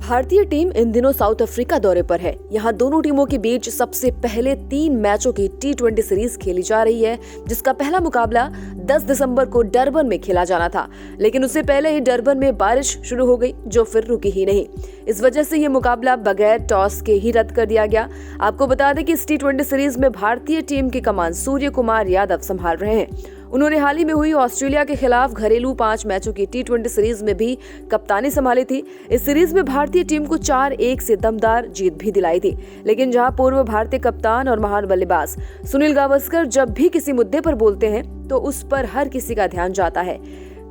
भारतीय टीम इन दिनों south Africa दौरे पर है। यहाँ दोनों टीमों के बीच सबसे पहले 3 मैचों की T20 सीरीज खेली जा रही है, जिसका पहला मुकाबला 10 दिसंबर को डरबन में खेला जाना था, लेकिन उससे पहले ही डरबन में बारिश शुरू हो गई, जो फिर रुकी ही नहीं। इस वजह से ये मुकाबला बगैर टॉस के ही रद्द कर दिया गया। आपको बता दें कि इस T20 सीरीज में भारतीय टीम की कमान सूर्य कुमार यादव संभाल रहे हैं। उन्होंने हाल ही में हुई ऑस्ट्रेलिया के खिलाफ घरेलू 5 मैचों की T20 सीरीज में भी कप्तानी संभाली थी। इस सीरीज में भारतीय टीम को 4-1 से दमदार जीत भी दिलाई थी, लेकिन जहां पूर्व भारतीय कप्तान और महान बल्लेबाज सुनील गावस्कर जब भी किसी मुद्दे पर बोलते हैं तो उस पर हर किसी का ध्यान जाता है।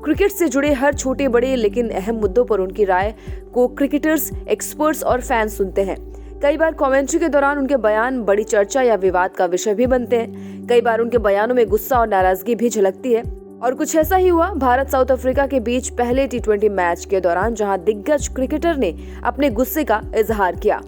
क्रिकेट से जुड़े हर छोटे बड़े लेकिन अहम मुद्दों पर उनकी राय को क्रिकेटर्स, एक्सपर्ट्स और फैंस सुनते हैं। कई बार कमेंट्री के दौरान उनके बयान बड़ी चर्चा या विवाद का विषय भी बनते हैं। कई बार उनके बयानों में गुस्सा और नाराजगी भी झलकती है, और कुछ ऐसा ही हुआ भारत साउथ अफ्रीका के बीच पहले T20 मैच के दौरान, जहां दिग्गज क्रिकेटर ने अपने गुस्से का इजहार किया।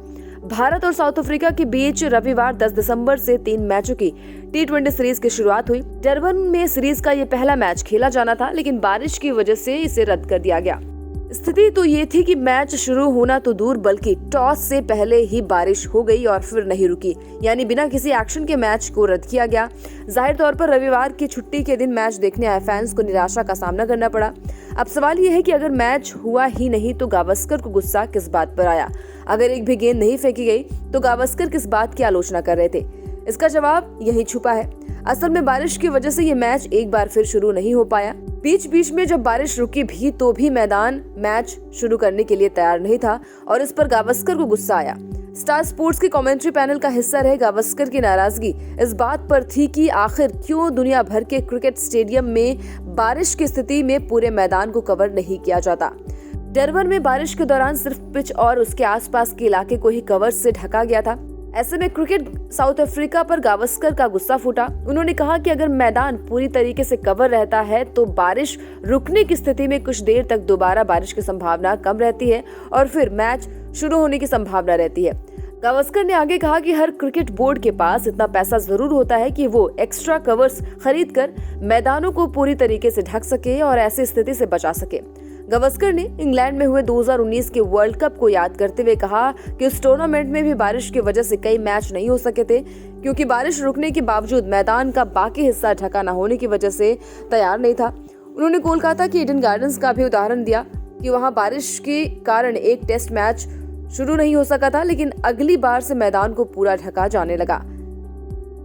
भारत और साउथ अफ्रीका के बीच रविवार 10 दिसंबर से 3 मैचों की T20 सीरीज की शुरुआत हुई। डरबन में सीरीज का ये पहला मैच खेला जाना था, लेकिन बारिश की वजह से इसे रद्द कर दिया गया। स्थिति तो ये थी कि मैच शुरू होना तो दूर, बल्कि टॉस से पहले ही बारिश हो गई और फिर नहीं रुकी, यानी बिना किसी एक्शन के मैच को रद्द किया गया। जाहिर तौर पर रविवार की छुट्टी के दिन मैच देखने आए फैंस को निराशा का सामना करना पड़ा। अब सवाल ये है कि अगर मैच हुआ ही नहीं तो गावस्कर को गुस्सा किस बात पर आया? अगर एक भी गेंद नहीं फेंकी गई तो गावस्कर किस बात की आलोचना कर रहे थे? इसका जवाब यही छुपा है। असल में बारिश की वजह से ये मैच एक बार फिर शुरू नहीं हो पाया। बीच बीच में जब बारिश रुकी भी तो भी मैदान मैच शुरू करने के लिए तैयार नहीं था, और इस पर गावस्कर को गुस्सा आया। स्टार स्पोर्ट्स के कमेंट्री पैनल का हिस्सा रहे गावस्कर की नाराजगी इस बात पर थी कि आखिर क्यों दुनिया भर के क्रिकेट स्टेडियम में बारिश की स्थिति में पूरे मैदान को कवर नहीं किया जाता। डरबन में बारिश के दौरान सिर्फ पिच और उसके आसपास के इलाके को ही कवर से ढका गया था। ऐसे में क्रिकेट साउथ अफ्रीका पर गावस्कर का गुस्सा फूटा। उन्होंने कहा कि अगर मैदान पूरी तरीके से कवर रहता है तो बारिश रुकने की स्थिति में कुछ देर तक दोबारा बारिश की संभावना कम रहती है और फिर मैच शुरू होने की संभावना रहती है। गावस्कर ने आगे कहा कि हर क्रिकेट बोर्ड के पास इतना पैसा जरूर होता है कि वो एक्स्ट्रा कवर्स खरीद कर मैदानों को पूरी तरीके से ढक सके और ऐसी स्थिति से बचा सके। गावस्कर ने इंग्लैंड में हुए 2019 के वर्ल्ड कप को याद करते हुए कहा कि उस टूर्नामेंट में भी बारिश की वजह से कई मैच नहीं हो सके थे, क्योंकि बारिश रुकने के बावजूद मैदान का बाकी हिस्सा ढका न होने की वजह से तैयार नहीं था। उन्होंने कोलकाता के ईडन गार्डन्स का भी उदाहरण दिया कि वहां बारिश के कारण एक टेस्ट मैच शुरू नहीं हो सका था, लेकिन अगली बार से मैदान को पूरा ढका जाने लगा।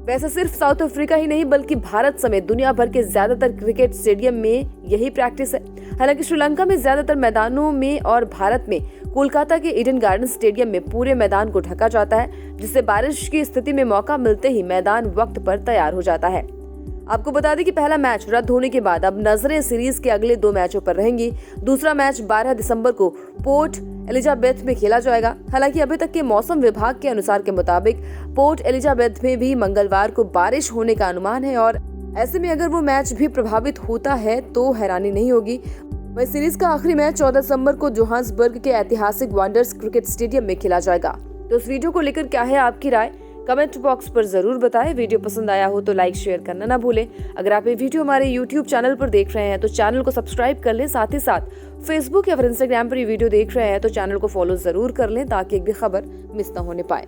वैसे सिर्फ साउथ अफ्रीका ही नहीं बल्कि भारत समेत दुनिया भर के ज्यादातर क्रिकेट स्टेडियम में यही प्रैक्टिस है। हालांकि श्रीलंका में ज्यादातर मैदानों में और भारत में कोलकाता के ईडन गार्डन स्टेडियम में पूरे मैदान को ढका जाता है, जिससे बारिश की स्थिति में मौका मिलते ही मैदान वक्त पर तैयार हो जाता है। आपको बता दें कि पहला मैच रद्द होने के बाद अब नजरें सीरीज के अगले 2 मैचों पर रहेंगी। दूसरा मैच 12 दिसंबर को पोर्ट एलिजाबेथ में खेला जाएगा। हालांकि अभी तक के मौसम विभाग के अनुसार के मुताबिक पोर्ट एलिजाबेथ में भी मंगलवार को बारिश होने का अनुमान है, और ऐसे में अगर वो मैच भी प्रभावित होता है तो हैरानी नहीं होगी। वही सीरीज का आखिरी मैच 14 दिसंबर को जोहान्सबर्ग के ऐतिहासिक वांडर्स क्रिकेट स्टेडियम में खेला जाएगा। तो इस वीडियो को लेकर क्या है आपकी राय? कमेंट बॉक्स पर जरूर बताएं। वीडियो पसंद आया हो तो लाइक शेयर करना ना भूलें। अगर आप ये वीडियो हमारे YouTube चैनल पर देख रहे हैं तो चैनल को सब्सक्राइब कर लें। साथ ही साथ फेसबुक या फिर इंस्टाग्राम पर ये वीडियो देख रहे हैं तो चैनल को फॉलो जरूर कर लें, ताकि एक भी खबर मिस ना होने पाए।